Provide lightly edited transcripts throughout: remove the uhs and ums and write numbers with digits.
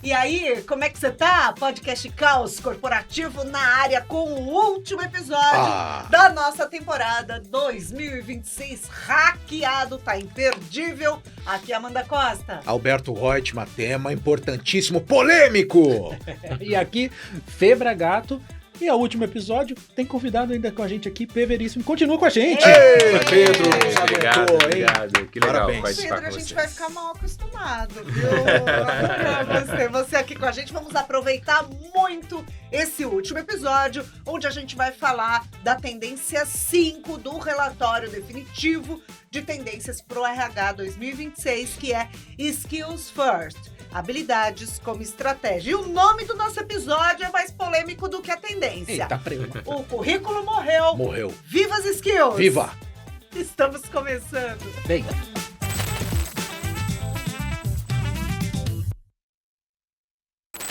E aí, como é que você tá? Podcast Caos Corporativo na área com o último episódio da nossa temporada 2026 hackeado, tá imperdível. Aqui é Amanda Costa. Alberto Reutemann, tema importantíssimo, polêmico! E aqui, Febra Gato. E o último episódio tem convidado ainda com a gente aqui, P. Veríssimo. Continua com a gente! Ei, Pedro! Obrigado. Que legal Parabéns. participar Pedro, a com gente vocês. vai ficar mal acostumado, viu? Você aqui com a gente. Vamos aproveitar muito esse último episódio, onde a gente vai falar da tendência 5 do relatório definitivo de tendências pro RH 2026, que é Skills First. Habilidades como estratégia. E o nome do nosso episódio é mais polêmico do que a tendência. Eita, prima. O currículo morreu. Morreu. Viva as skills! Viva! Estamos começando. Bem,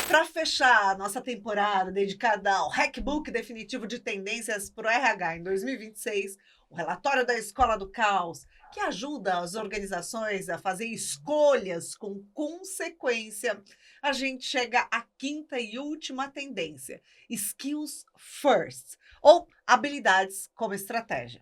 Para fechar a nossa temporada dedicada ao Hackbook definitivo de tendências para o RH em 2026, o relatório da Escola do Caos, que ajuda as organizações a fazer escolhas com consequência, a gente chega à quinta e última tendência, Skills First, ou habilidades como estratégia.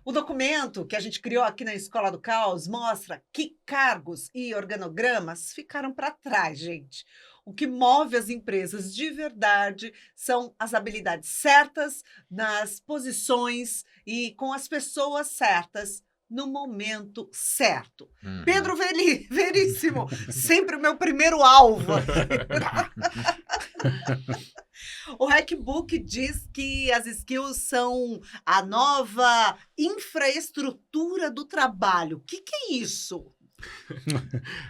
O documento que a gente criou aqui na Escola do Caos mostra que cargos e organogramas ficaram para trás, gente. O que move as empresas de verdade são as habilidades certas, nas posições e com as pessoas certas no momento certo. Pedro Veríssimo, sempre o meu primeiro alvo. O Hackbook diz que as skills são a nova infraestrutura do trabalho. O que é isso?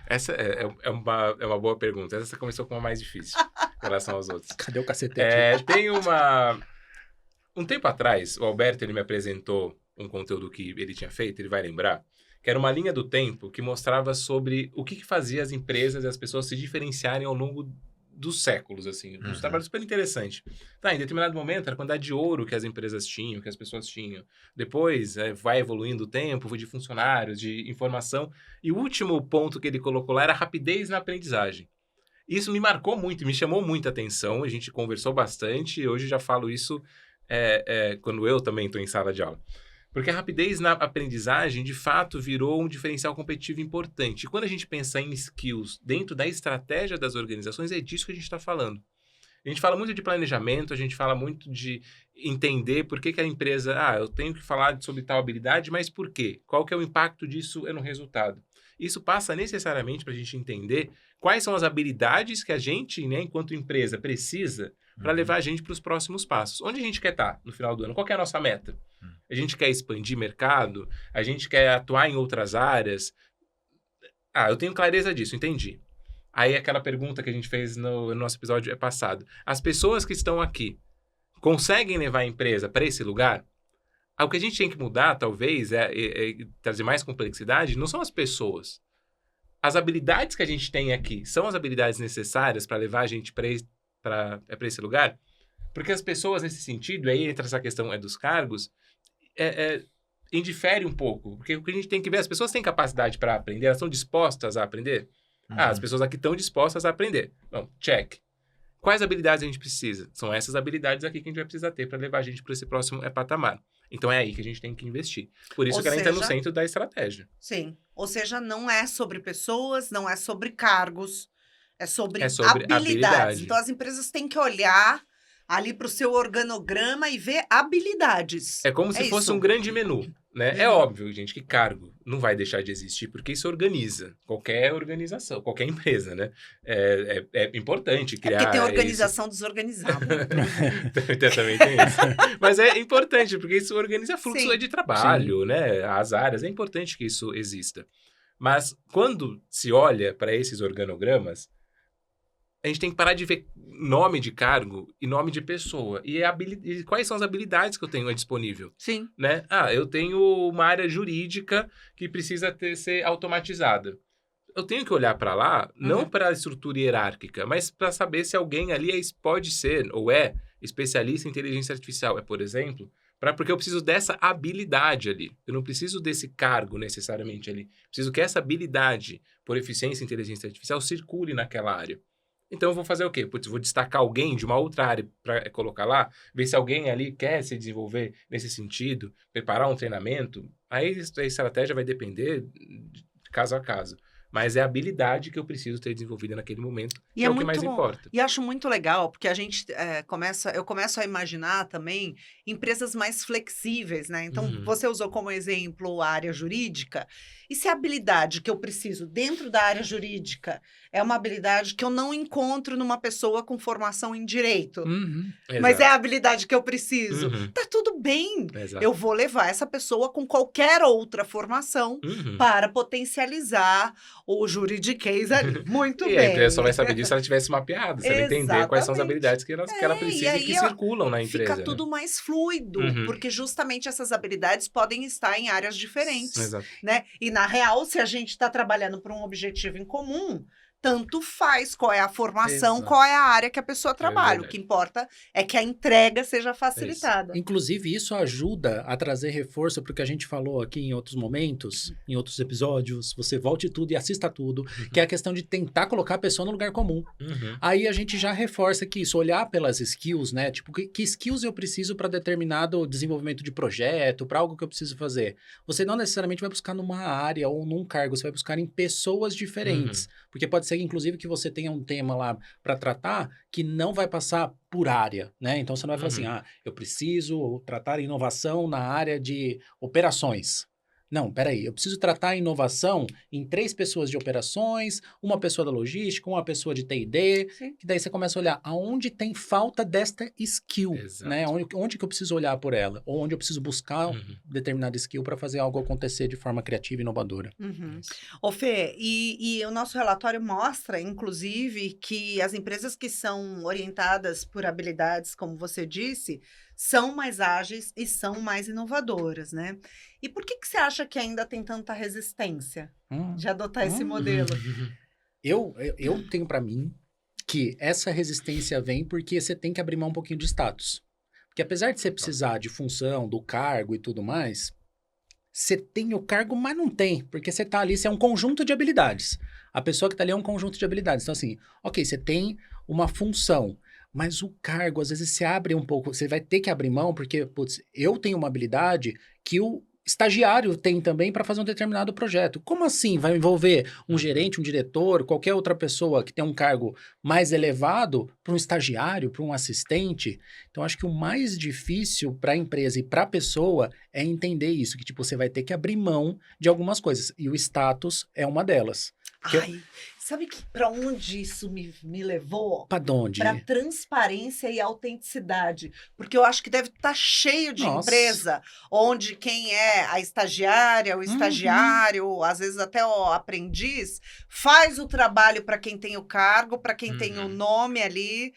Essa é uma boa pergunta. Essa começou com uma mais difícil em relação aos outros. cadê o cacetete? Tem um tempo atrás, o Alberto ele me apresentou um conteúdo que ele tinha feito, ele vai lembrar, que era uma linha do tempo que mostrava sobre o que fazia as empresas e as pessoas se diferenciarem ao longo dos séculos, assim. Um trabalho super interessante. Tá, em determinado momento, era a quantidade de ouro que as empresas tinham, que as pessoas tinham. Depois, vai evoluindo o tempo, foi de funcionários, de informação. E o último ponto que ele colocou lá era a rapidez na aprendizagem. Isso me marcou muito, me chamou muita atenção. A gente conversou bastante. Hoje já falo isso quando eu também estou em sala de aula. Porque a rapidez na aprendizagem, de fato, virou um diferencial competitivo importante. E quando a gente pensa em skills dentro da estratégia das organizações, é disso que a gente está falando. A gente fala muito de planejamento, a gente fala muito de entender por que a empresa... eu tenho que falar sobre tal habilidade, mas por quê? Qual que é o impacto disso no resultado? Isso passa necessariamente para a gente entender quais são as habilidades que a gente, enquanto empresa, precisa para levar a gente para os próximos passos. Onde a gente quer estar no final do ano? Qual que é a nossa meta? A gente quer expandir mercado? A gente quer atuar em outras áreas? Eu tenho clareza disso, entendi. Aí aquela pergunta que a gente fez no nosso episódio passado. As pessoas que estão aqui conseguem levar a empresa para esse lugar? O que a gente tem que mudar, talvez, é trazer mais complexidade, não são as pessoas. As habilidades que a gente tem aqui são as habilidades necessárias para levar a gente para esse lugar? Porque as pessoas, nesse sentido, aí entra essa questão dos cargos, indifere um pouco. Porque o que a gente tem que ver, as pessoas têm capacidade para aprender, elas estão dispostas a aprender? As pessoas aqui estão dispostas a aprender. Bom, check. Quais habilidades a gente precisa? São essas habilidades aqui que a gente vai precisar ter para levar a gente para esse próximo patamar. Então é aí que a gente tem que investir. Por isso que ela entra no centro da estratégia. Sim. Ou seja, não é sobre pessoas, não é sobre cargos, é sobre habilidades. Habilidade. Então as empresas têm que olhar ali para o seu organograma e ver habilidades. É como se fosse um grande menu, né? É óbvio, gente, que cargo não vai deixar de existir, porque isso organiza qualquer organização, qualquer empresa, né? É importante criar... porque tem organização desorganizada. Também tem isso. Mas é importante, porque isso organiza fluxo de trabalho, né? As áreas, é importante que isso exista. Mas quando se olha para esses organogramas, a gente tem que parar de ver nome de cargo e nome de pessoa. E quais são as habilidades que eu tenho disponível? Sim. Né? Eu tenho uma área jurídica que precisa ser automatizada. Eu tenho que olhar para lá, não para a estrutura hierárquica, mas para saber se alguém ali pode ser ou é especialista em inteligência artificial. Por exemplo, porque eu preciso dessa habilidade ali. Eu não preciso desse cargo necessariamente ali. Preciso que essa habilidade, por eficiência em inteligência artificial, circule naquela área. Então eu vou fazer o quê? Putz, vou destacar alguém de uma outra área para colocar lá, ver se alguém ali quer se desenvolver nesse sentido, preparar um treinamento. Aí a estratégia vai depender de caso a caso. Mas é a habilidade que eu preciso ter desenvolvida naquele momento, E que é é o que muito mais bom. importa. E acho muito legal, porque a gente eu começo a imaginar também empresas mais flexíveis, né? Então, Uhum. você usou como exemplo a área jurídica. E se a habilidade que eu preciso dentro da área jurídica é uma habilidade que eu não encontro numa pessoa com formação em direito, Uhum. mas é a Exato. habilidade que eu preciso, Uhum. tá tudo bem. Exato. Eu vou levar essa pessoa com qualquer outra formação Uhum. para potencializar o juridiquês ali. Muito E a bem. empresa só vai saber disso se ela tivesse mapeado, se ela entender quais são as Exatamente. habilidades que ela E precisa e que aí, ó, circulam na empresa. fica tudo mais fluido, Uhum. porque justamente essas habilidades podem estar em áreas diferentes, Exato. né? E na real, se a gente está trabalhando para um objetivo em comum, tanto faz qual é a formação, Exato. qual é a área que a pessoa trabalha. O verdade. que importa é que a entrega seja facilitada. Inclusive, isso ajuda a trazer reforço para o que a gente falou aqui em outros momentos, em outros episódios. Você volte tudo e assista tudo, que é a questão de tentar colocar a pessoa no lugar comum. Uhum. Aí a gente já reforça que isso, olhar pelas skills, né? Tipo, que skills eu preciso para determinado desenvolvimento de projeto, para algo que eu preciso fazer. Você não necessariamente vai buscar numa área ou num cargo, você vai buscar em pessoas diferentes. Porque pode ser, inclusive, que você tenha um tema lá para tratar que não vai passar por área, né? Então você não vai falar assim, eu preciso tratar inovação na área de operações. Não, peraí, eu preciso tratar a inovação em 3 pessoas de operações, uma pessoa da logística, uma pessoa de T&D, Sim. que daí você começa a olhar aonde tem falta desta skill, Exato. né? Onde que eu preciso olhar por ela, ou onde eu preciso buscar Uhum. determinada skill para fazer algo acontecer de forma criativa e inovadora. Uhum. Ô Fê, e o nosso relatório mostra, inclusive, que as empresas que são orientadas por habilidades, como você disse, são mais ágeis e são mais inovadoras, né? E por que você acha que ainda tem tanta resistência de adotar esse modelo? Eu tenho para mim que essa resistência vem porque você tem que abrir mão um pouquinho de status. Porque apesar de você precisar de função, do cargo e tudo mais, você tem o cargo, mas não tem, porque você tá ali, você é um conjunto de habilidades. A pessoa que tá ali é um conjunto de habilidades. Então assim, ok, você tem uma função, mas o cargo, às vezes, você abre um pouco, você vai ter que abrir mão, porque, putz, eu tenho uma habilidade que o estagiário tem também para fazer um determinado projeto. Como assim vai envolver um gerente, um diretor, qualquer outra pessoa que tem um cargo mais elevado para um estagiário, para um assistente? Então, acho que o mais difícil para a empresa e para a pessoa é entender isso, que tipo, você vai ter que abrir mão de algumas coisas. E o status é uma delas. Ai, sabe para onde isso me levou? Para onde? Para transparência e autenticidade. Porque eu acho que deve estar cheio de Nossa. empresa onde quem é a estagiária, o estagiário, às vezes até o aprendiz, faz o trabalho para quem tem o cargo, para quem tem o nome ali,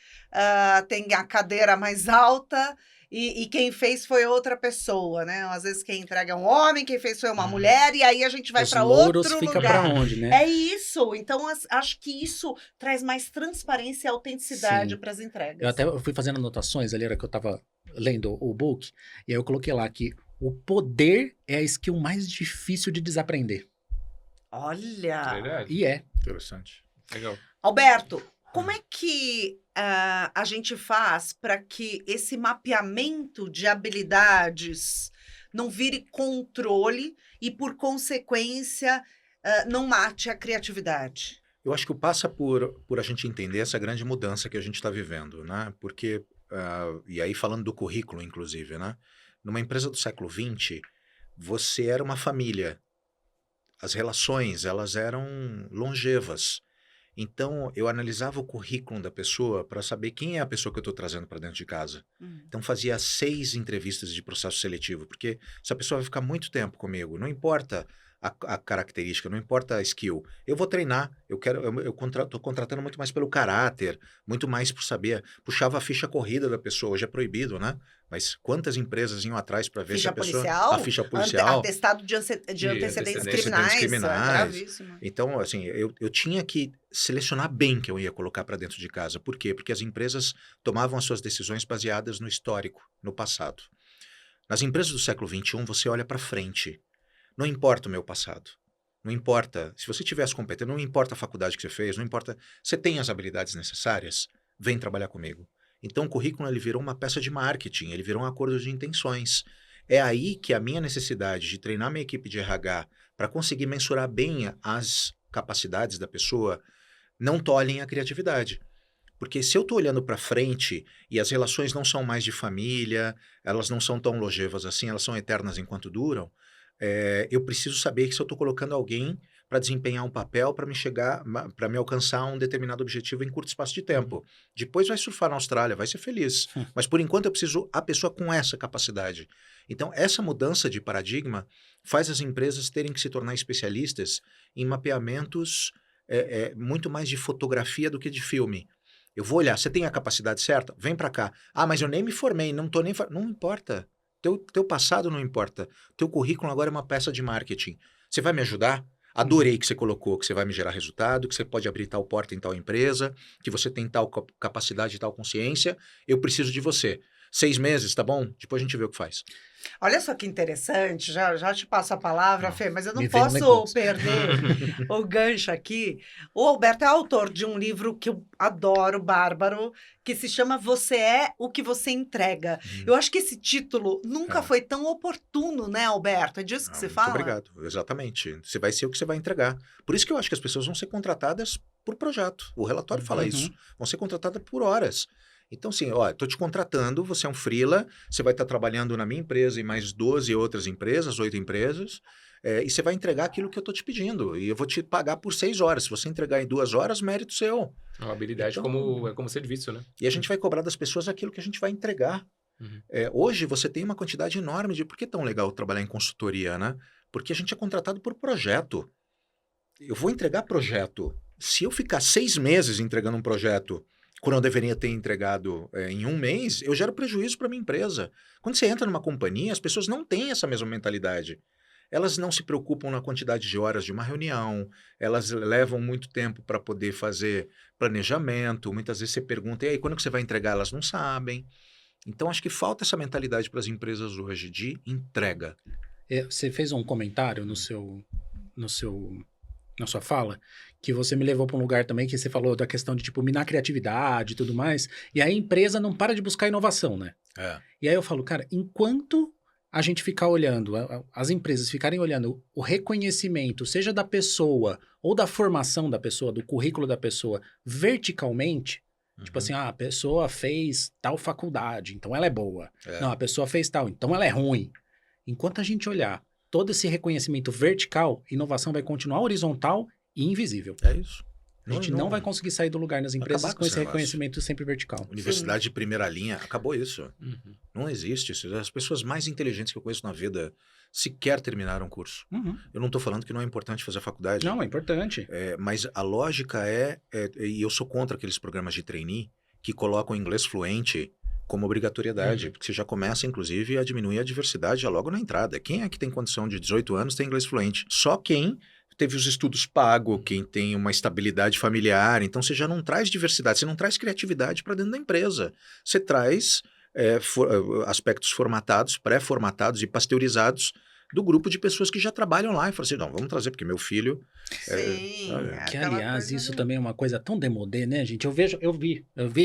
tem a cadeira mais alta. E quem fez foi outra pessoa, né? Às vezes quem entrega é um homem, quem fez foi uma mulher, e aí a gente vai para outro fica lugar. para onde, né? É isso. Então, acho que isso traz mais transparência e autenticidade para as entregas. Eu fui fazendo anotações ali, era que eu estava lendo o book, e aí eu coloquei lá que o poder é a skill mais difícil de desaprender. Olha! Verdade. E é. Interessante. Legal. Alberto, como é que a gente faz para que esse mapeamento de habilidades não vire controle e, por consequência, não mate a criatividade? Eu acho que passa por a gente entender essa grande mudança que a gente está vivendo, né? Porque, e aí falando do currículo, inclusive, né? Numa empresa do século XX, você era uma família. As relações, elas eram longevas. Então, eu analisava o currículo da pessoa para saber quem é a pessoa que eu estou trazendo para dentro de casa. Então, fazia 6 entrevistas de processo seletivo, porque essa pessoa vai ficar muito tempo comigo. Não importa a característica, não importa a skill. Eu vou treinar, eu estou contratando muito mais pelo caráter, muito mais por saber. Puxava a ficha corrida da pessoa, hoje é proibido, né? Mas quantas empresas iam atrás para ver se a pessoa... Policial? A ficha policial. Atestado de antecedentes antecedentes criminais. criminais. É gravíssimo. Então, assim, eu tinha que selecionar bem que eu ia colocar para dentro de casa. Por quê? Porque as empresas tomavam as suas decisões baseadas no histórico, no passado. Nas empresas do século XXI, você olha para frente. Não importa o meu passado. Não importa. Se você tivesse competente, não importa a faculdade que você fez, não importa. Você tem as habilidades necessárias, vem trabalhar comigo. Então, o currículo ele virou uma peça de marketing, ele virou um acordo de intenções. É aí que a minha necessidade de treinar minha equipe de RH para conseguir mensurar bem as capacidades da pessoa não tolhem a criatividade. Porque se eu estou olhando para frente e as relações não são mais de família, elas não são tão longevas assim, elas são eternas enquanto duram, eu preciso saber que se eu estou colocando alguém para desempenhar um papel para me alcançar um determinado objetivo em curto espaço de tempo. Depois vai surfar na Austrália, vai ser feliz. Mas por enquanto eu preciso a pessoa com essa capacidade. Então essa mudança de paradigma faz as empresas terem que se tornar especialistas em mapeamentos muito mais de fotografia do que de filme. Eu vou olhar, você tem a capacidade certa? Vem para cá. Ah, mas eu nem me formei, não tô nem... Não importa. Teu passado não importa. Teu currículo agora é uma peça de marketing. Você vai me ajudar? Adorei que você colocou que você vai me gerar resultado, que você pode abrir tal porta em tal empresa, que você tem tal capacidade e tal consciência. Eu preciso de você. 6 meses, tá bom? Depois a gente vê o que faz. Olha só que interessante, já te passo a palavra, Não, Fê, mas eu não me vem no posso negócio. perder o gancho aqui. O Alberto é autor de um livro que eu adoro, bárbaro, que se chama Você é o que você entrega. Eu acho que esse título nunca foi tão oportuno, né, Alberto? É disso que você Muito fala? obrigado. Exatamente. Você vai ser o que você vai entregar. Por isso que eu acho que as pessoas vão ser contratadas por projeto. O relatório fala isso. Vão ser contratadas por horas. Então, assim, ó, estou te contratando, você é um freela, você vai estar trabalhando na minha empresa e mais 12 outras empresas, 8 empresas, e você vai entregar aquilo que eu estou te pedindo. E eu vou te pagar por 6 horas. Se você entregar em 2 horas, mérito seu. É uma habilidade Então, como serviço, né? E a gente vai cobrar das pessoas aquilo que a gente vai entregar. Hoje você tem uma quantidade enorme de... Por que é tão legal trabalhar em consultoria, né? Porque a gente é contratado por projeto. Eu vou entregar projeto. Se eu ficar 6 meses entregando um projeto quando eu deveria ter entregado em 1 mês, eu gero prejuízo para minha empresa. Quando você entra numa companhia, as pessoas não têm essa mesma mentalidade. Elas não se preocupam na quantidade de horas de uma reunião, elas levam muito tempo para poder fazer planejamento, muitas vezes você pergunta, e aí, quando que você vai entregar? Elas não sabem. Então, acho que falta essa mentalidade para as empresas hoje de entrega. Você fez um comentário na sua fala, que você me levou para um lugar também que você falou da questão de, tipo, minar criatividade e tudo mais, e aí a empresa não para de buscar inovação, né? E aí eu falo, cara, enquanto a gente ficar olhando, as empresas ficarem olhando o reconhecimento, seja da pessoa ou da formação da pessoa, do currículo da pessoa, verticalmente, tipo assim, a pessoa fez tal faculdade, então ela é boa. Não, a pessoa fez tal, então ela é ruim. Enquanto a gente olhar todo esse reconhecimento vertical, inovação vai continuar horizontal e invisível. É isso. A gente não vai conseguir sair do lugar nas empresas acabar com com esse esse negócio. reconhecimento sempre vertical. Universidade de primeira linha, acabou isso. Não existe isso. As pessoas mais inteligentes que eu conheço na vida sequer terminaram o curso. Eu não estou falando que não é importante fazer a faculdade. Não, é importante. Mas a lógica e eu sou contra aqueles programas de trainee que colocam inglês fluente como obrigatoriedade, porque você já começa, inclusive, a diminuir a diversidade já logo na entrada. Quem é que tem condição de 18 anos ter inglês fluente? Só quem teve os estudos pagos, quem tem uma estabilidade familiar. Então, você já não traz diversidade, você não traz criatividade para dentro da empresa. Você traz aspectos formatados, pré-formatados e pasteurizados do grupo de pessoas que já trabalham lá. E falam assim, não, vamos trazer, porque meu filho... Sim. Que, aliás, isso também é uma coisa tão demodê, né, gente? Eu vejo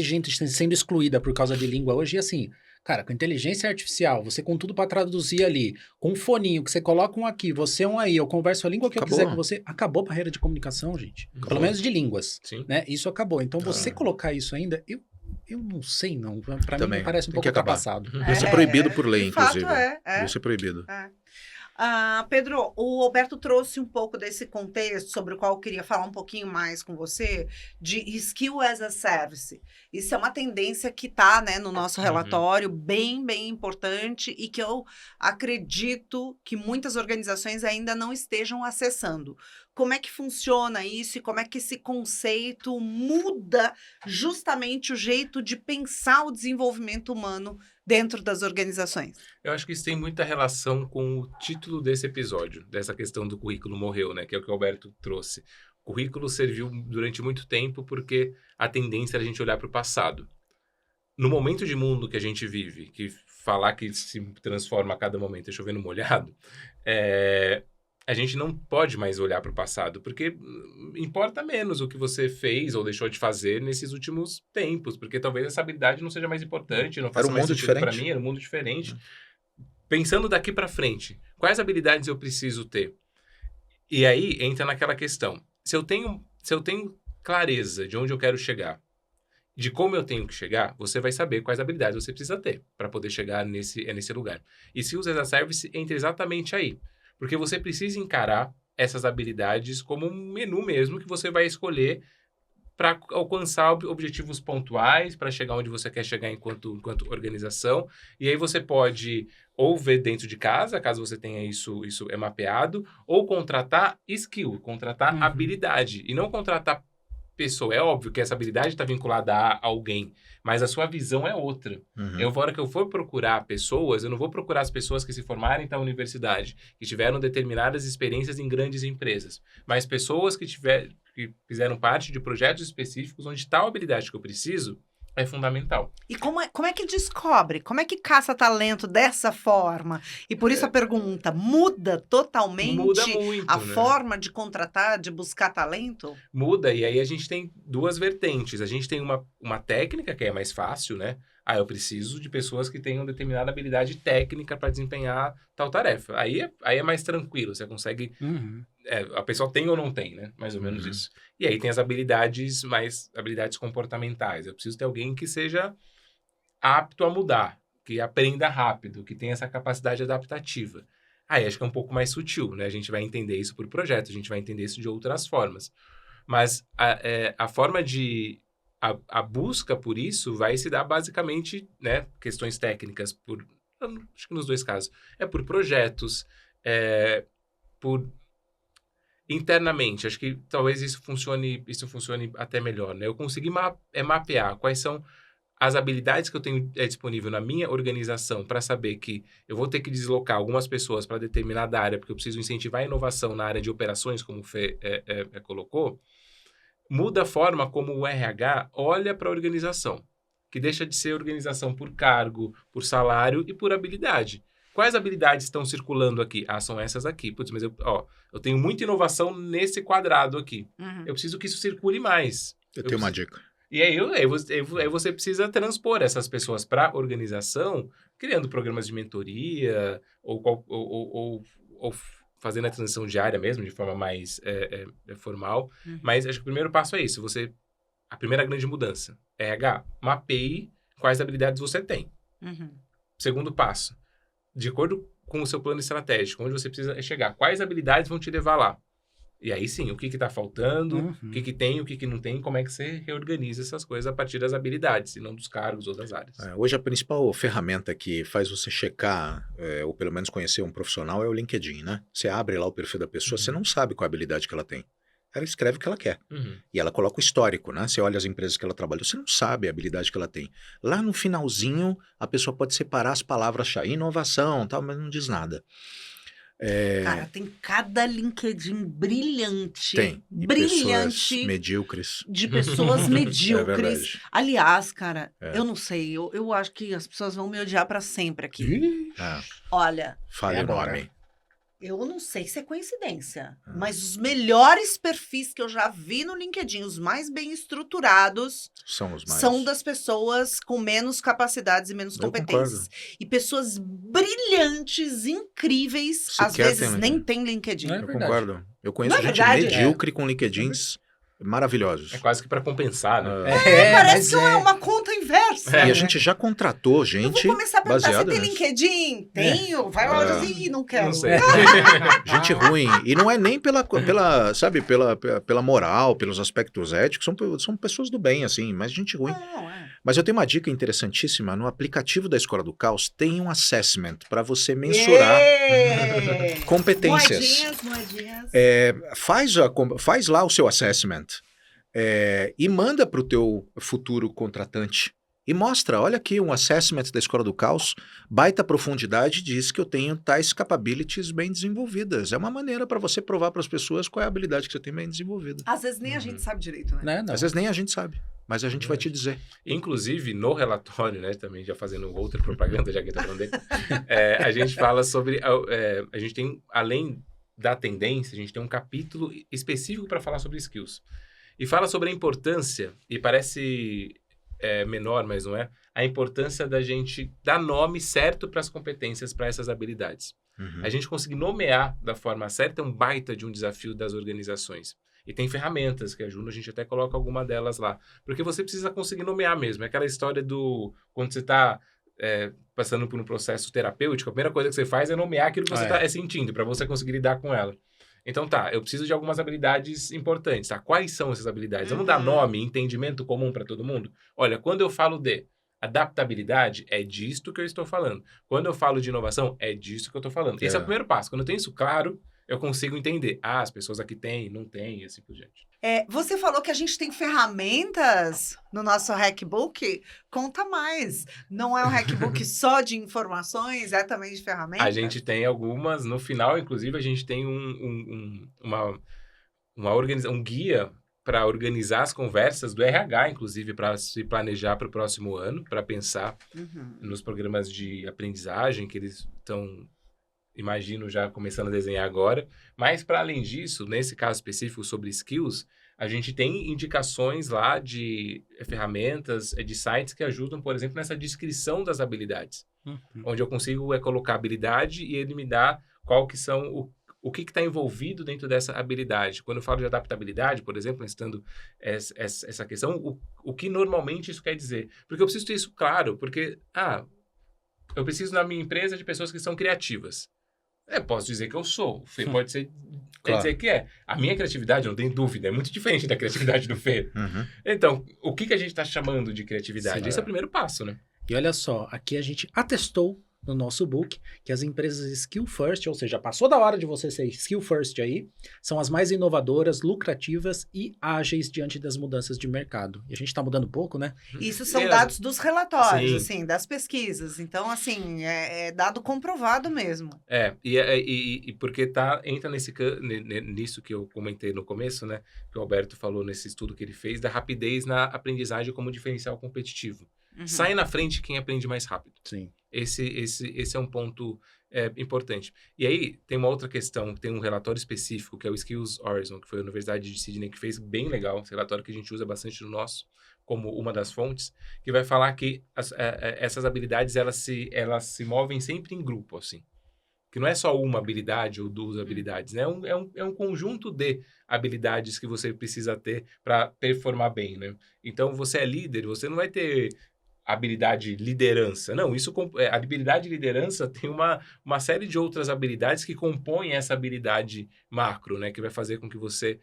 gente sendo excluída por causa de língua hoje, e assim, cara, com inteligência artificial, você com tudo para traduzir ali, com um foninho que você coloca um aqui, você um aí, eu converso a língua que eu quiser com você, acabou a barreira de comunicação, gente. Acabou. Pelo menos de línguas. Sim. Né? Isso acabou. Então, você colocar isso ainda, eu não sei, não. Pra mim, Também. me parece um Tem pouco que acabar. ultrapassado. Devia ser proibido por lei, de fato, inclusive. é. Devia ser proibido. Pedro, o Alberto trouxe um pouco desse contexto sobre o qual eu queria falar um pouquinho mais com você, de Skill as a Service. Isso é uma tendência que está, né, no nosso relatório, bem, bem importante, e que eu acredito que muitas organizações ainda não estejam acessando. Como é que funciona isso e como é que esse conceito muda justamente o jeito de pensar o desenvolvimento humano dentro das organizações? Eu acho que isso tem muita relação com o título desse episódio, dessa questão do currículo morreu, né? Que é o que o Alberto trouxe. O currículo serviu durante muito tempo porque a tendência era a gente olhar para o passado. No momento de mundo que a gente vive, que falar que se transforma a cada momento é chovendo molhado, a gente não pode mais olhar para o passado, porque importa menos o que você fez ou deixou de fazer nesses últimos tempos, porque talvez essa habilidade não seja mais importante, não faça um mais mundo sentido para diferente. mim, era um mundo diferente. Pensando daqui para frente, quais habilidades eu preciso ter? E aí entra naquela questão, se eu tenho clareza de onde eu quero chegar, de como eu tenho que chegar, você vai saber quais habilidades você precisa ter para poder chegar nesse lugar. E se usa as a service, entra exatamente aí. Porque você precisa encarar essas habilidades como um menu mesmo que você vai escolher para alcançar objetivos pontuais, para chegar onde você quer chegar enquanto organização. E aí você pode ou ver dentro de casa, caso você tenha isso é mapeado, ou contratar skill, contratar habilidade. E não contratar pessoa. É óbvio que essa habilidade está vinculada a alguém, mas a sua visão é outra. Na hora que eu for procurar pessoas, eu não vou procurar as pessoas que se formarem na universidade, que tiveram determinadas experiências em grandes empresas, mas pessoas que fizeram parte de projetos específicos onde tal habilidade que eu preciso é fundamental. E como é que descobre? Como é que caça talento dessa forma? E por isso a pergunta, muda totalmente Muda muito, a né? forma de contratar, de buscar talento? Muda, e aí a gente tem duas vertentes. A gente tem uma técnica que é mais fácil, né? Eu preciso de pessoas que tenham determinada habilidade técnica para desempenhar tal tarefa. Aí é mais tranquilo, você consegue... a pessoa tem ou não tem, né? Mais ou menos isso. E aí tem as habilidades comportamentais. Eu preciso ter alguém que seja apto a mudar, que aprenda rápido, que tenha essa capacidade adaptativa. Aí acho que é um pouco mais sutil, né? A gente vai entender isso por projeto, a gente vai entender isso de outras formas. Mas a forma de... A busca por isso vai se dar basicamente, né? Questões técnicas acho que nos dois casos. É por projetos, por... Internamente, acho que talvez isso funcione até melhor, né? Eu consegui mapear quais são as habilidades que eu tenho disponível na minha organização para saber que eu vou ter que deslocar algumas pessoas para determinada área, porque eu preciso incentivar a inovação na área de operações, como o Fê colocou, muda a forma como o RH olha para a organização, que deixa de ser organização por cargo, por salário e por habilidade. Quais habilidades estão circulando aqui? São essas aqui. Putz, mas eu tenho muita inovação nesse quadrado aqui. Eu preciso que isso circule mais. Eu tenho uma dica. E aí você precisa transpor essas pessoas para a organização, criando programas de mentoria, ou fazendo a transição diária mesmo, de forma mais formal. Mas acho que o primeiro passo é isso. A primeira grande mudança. RH, mapeie quais habilidades você tem. Segundo passo. De acordo com o seu plano estratégico, onde você precisa chegar, quais habilidades vão te levar lá? E aí sim, o que está faltando, o que tem, o que não tem, como é que você reorganiza essas coisas a partir das habilidades, e não dos cargos ou das áreas. Hoje a principal ferramenta que faz você checar, ou pelo menos conhecer um profissional, é o LinkedIn, né? Você abre lá o perfil da pessoa, você não sabe qual habilidade que ela tem. Ela escreve o que ela quer. E ela coloca o histórico, né? Você olha as empresas que ela trabalhou, você não sabe a habilidade que ela tem. Lá no finalzinho, a pessoa pode separar as palavras-chave, inovação, tal, mas não diz nada. Cara, tem cada LinkedIn brilhante. Tem. E brilhante. Pessoas medíocres. De pessoas medíocres. É Aliás, cara, eu não sei. Eu acho que as pessoas vão me odiar pra sempre aqui. Olha. Fale o nome. Eu não sei se é coincidência, mas os melhores perfis que eu já vi no LinkedIn, os mais bem estruturados, são das pessoas com menos capacidades e menos competências. E pessoas brilhantes, incríveis, às vezes nem tem LinkedIn. Eu concordo. Eu conheço gente medíocre com LinkedIns maravilhosos. É quase que para compensar, né? Parece que é uma conta inversa. E a gente já contratou gente. Eu vou começar a perguntar, você tem nisso. LinkedIn? Tenho. Vai lá assim, não quero. Não sei. Gente ruim. E não é nem pela moral, pelos aspectos éticos. São pessoas do bem, assim, mas gente ruim. Mas eu tenho uma dica interessantíssima. No aplicativo da Escola do Caos tem um assessment para você mensurar competências. Moedinhas. Faz lá o seu assessment. E manda para o teu futuro contratante. E mostra, olha aqui um assessment da Escola do Caos, baita profundidade, diz que eu tenho tais capabilities bem desenvolvidas. É uma maneira para você provar para as pessoas qual é a habilidade que você tem bem desenvolvida. Às vezes nem a gente sabe direito, né? Às vezes nem a gente sabe, mas a gente vai te dizer. Inclusive, no relatório, né, também já fazendo outra propaganda, já que está falando dele, a gente fala sobre, a gente tem, além da tendência, a gente tem um capítulo específico para falar sobre skills. E fala sobre a importância, e parece menor, mas não é, a importância da gente dar nome certo para as competências, para essas habilidades. Uhum. A gente conseguir nomear da forma certa é um baita de um desafio das organizações. E tem ferramentas que ajudam, a gente até coloca alguma delas lá. Porque você precisa conseguir nomear mesmo. É aquela história do... Quando você está passando por um processo terapêutico, a primeira coisa que você faz é nomear aquilo que você está sentindo, para você conseguir lidar com ela. Então eu preciso de algumas habilidades importantes, tá? Quais são essas habilidades? Vamos dar nome, entendimento comum para todo mundo? Olha, quando eu falo de adaptabilidade, é disto que eu estou falando. Quando eu falo de inovação, é disto que eu estou falando. Esse é o primeiro passo. Quando eu tenho isso claro, eu consigo entender. As pessoas aqui têm, não têm, e assim por diante. Você falou que a gente tem ferramentas no nosso Hackbook. Conta mais. Não é um Hackbook só de informações, é também de ferramentas? A gente tem algumas. No final, inclusive, a gente tem um guia para organizar as conversas do RH, inclusive, para se planejar para o próximo ano, para pensar nos programas de aprendizagem que eles estão... Imagino já começando a desenhar agora. Mas, para além disso, nesse caso específico sobre skills, a gente tem indicações lá de ferramentas, de sites que ajudam, por exemplo, nessa descrição das habilidades. Onde eu consigo colocar habilidade e ele me dá qual que são o que está envolvido dentro dessa habilidade. Quando eu falo de adaptabilidade, por exemplo, listando essa questão, o que normalmente isso quer dizer? Porque eu preciso ter isso claro, porque eu preciso na minha empresa de pessoas que são criativas. Posso dizer que eu sou. O Fê pode ser... Quer dizer que é. A minha criatividade, não tem dúvida, é muito diferente da criatividade do Fê. Então, o que a gente está chamando de criatividade? Sim, Esse é o primeiro passo, né? E olha só, aqui a gente atestou no nosso book que as empresas Skill First, ou seja, passou da hora de você ser Skill First aí, são as mais inovadoras, lucrativas e ágeis diante das mudanças de mercado. E a gente está mudando pouco, né? Isso são dados dos relatórios, assim, das pesquisas. Então, assim, é dado comprovado mesmo. E porque entra nisso que eu comentei no começo, né? Que o Alberto falou nesse estudo que ele fez, da rapidez na aprendizagem como diferencial competitivo. Sai na frente quem aprende mais rápido. Sim. Esse é um ponto importante. E aí, tem uma outra questão, tem um relatório específico, que é o Skills Horizon, que foi a Universidade de Sydney que fez, bem legal, esse relatório que a gente usa bastante no nosso, como uma das fontes, que vai falar que essas habilidades, elas se movem sempre em grupo, assim. Que não é só uma habilidade ou duas habilidades, né? É um conjunto de habilidades que você precisa ter para performar bem, né? Então, você é líder, você não vai ter habilidade liderança. Não, a habilidade liderança tem uma série de outras habilidades que compõem essa habilidade macro, né? Que vai fazer com que você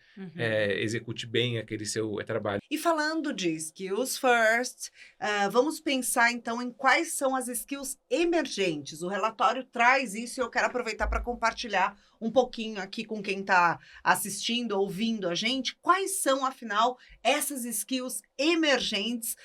execute bem aquele seu trabalho. E falando de skills first, vamos pensar então em quais são as skills emergentes. O relatório traz isso e eu quero aproveitar para compartilhar um pouquinho aqui com quem está assistindo, ouvindo a gente. Quais são, afinal, essas skills emergentes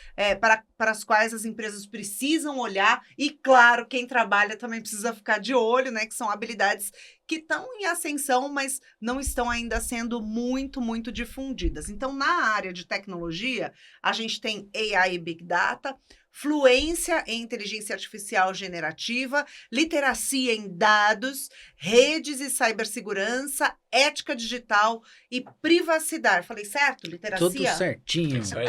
para as quais as empresas precisam olhar? E, claro, quem trabalha também precisa ficar de olho, né? Que são habilidades que estão em ascensão, mas não estão ainda sendo muito, muito difundidas. Então, na área de tecnologia, a gente tem AI e Big Data, fluência em inteligência artificial generativa, literacia em dados, redes e cibersegurança, ética digital e privacidade. Falei certo? Literacia? Tudo certinho. Isso aí.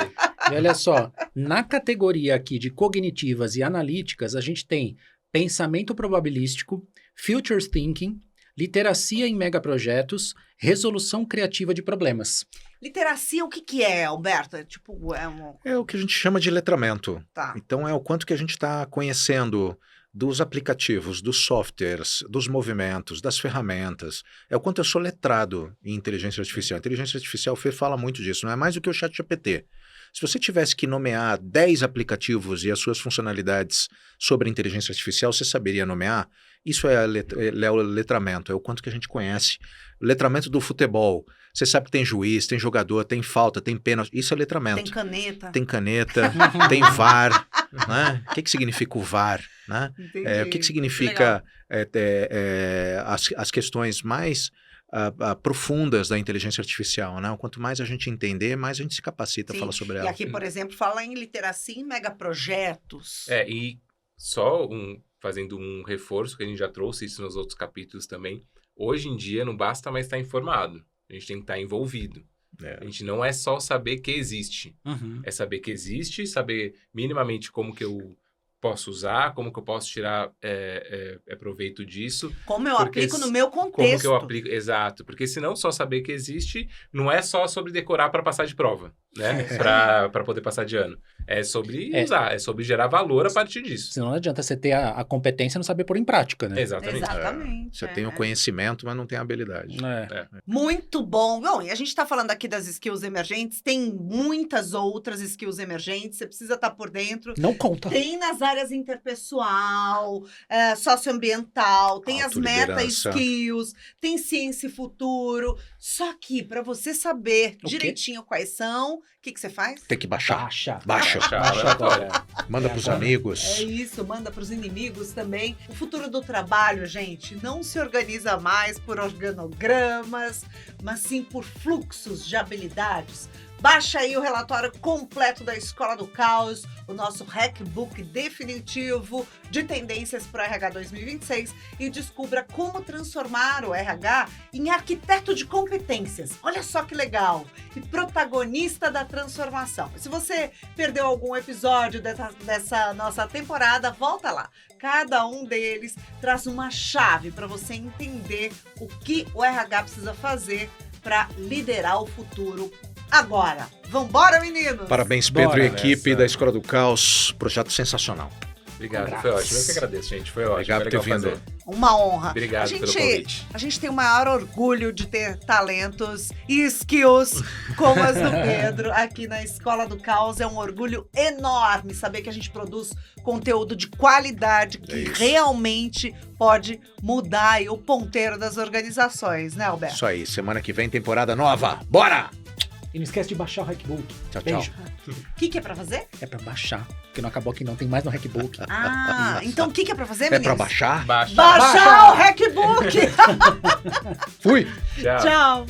E olha só, na categoria aqui de cognitivas e analíticas, a gente tem pensamento probabilístico, futures thinking, literacia em megaprojetos, resolução criativa de problemas. Literacia, o que é, Alberto? É o que a gente chama de letramento. Tá. Então, é o quanto que a gente está conhecendo dos aplicativos, dos softwares, dos movimentos, das ferramentas. É o quanto eu sou letrado em inteligência artificial. A inteligência artificial, o Fê fala muito disso, não é mais do que o ChatGPT. Se você tivesse que nomear 10 aplicativos e as suas funcionalidades sobre inteligência artificial, você saberia nomear? Isso é o letramento, é o quanto que a gente conhece. O letramento do futebol. Você sabe que tem juiz, tem jogador, tem falta, tem pênalti. Isso é letramento. Tem caneta. Tem caneta, tem VAR. Né? O que significa o VAR? Né? O que significa as questões mais profundas da inteligência artificial, né? Quanto mais a gente entender, mais a gente se capacita a falar sobre ela. E aqui, por exemplo, fala em literacia em megaprojetos. E só fazendo um reforço, que a gente já trouxe isso nos outros capítulos também, Hoje em dia não basta mais estar informado, a gente tem que estar envolvido. A gente não é só saber que existe, é saber que existe, saber minimamente como que eu posso usar, como que eu posso tirar proveito disso. Como eu Porque aplico no meu contexto. Como que eu aplico, exato. Porque se não só saber que existe, não é só sobre decorar para passar de prova, né? Para poder passar de ano. É sobre usar, é sobre gerar valor a partir disso. Senão não adianta você ter a competência e não saber pôr em prática, né? Exatamente. Exatamente. Você tem o conhecimento, mas não tem a habilidade. Muito bom. Bom, e a gente está falando aqui das skills emergentes, tem muitas outras skills emergentes, você precisa estar por dentro. Não conta. Tem nas áreas interpessoal, socioambiental, tem as Autoliderança. meta-skills, tem ciência e futuro. Só que, para você saber O quê? direitinho quais são, o que você faz? Tem que baixar. Baixa. Baixa. Baixa agora. Manda pros amigos. É isso, manda para os inimigos também. O futuro do trabalho, gente, não se organiza mais por organogramas, mas sim por fluxos de habilidades. Baixa aí o relatório completo da Escola do Caos, o nosso Hackbook definitivo de tendências para o RH 2026 e descubra como transformar o RH em arquiteto de competências. Olha só que legal! E protagonista da transformação. Se você perdeu algum episódio dessa nossa temporada, volta lá. Cada um deles traz uma chave para você entender o que o RH precisa fazer para liderar o futuro. Agora, vambora, meninos! Parabéns, Pedro Bora e equipe nessa. da Escola do Caos. Projeto sensacional. Obrigado, Congrats. foi ótimo. Eu que agradeço, gente. Foi ótimo. Obrigado foi por legal ter vindo. fazer. Uma honra. Obrigado pelo convite. A gente tem o maior orgulho de ter talentos e skills como as do Pedro aqui na Escola do Caos. É um orgulho enorme saber que a gente produz conteúdo de qualidade que isso. realmente pode mudar aí o ponteiro das organizações, né, Alberto? Isso aí. Semana que vem, temporada nova. Bora! E não esquece de baixar o Hackbook. Tchau, tchau. Beijo. O que é pra fazer? É pra baixar, porque não acabou aqui não, tem mais no Hackbook. Ah, então o que é pra fazer, É meninos? pra baixar? Baixa. Baixar o Hackbook! Fui! Tchau. Tchau!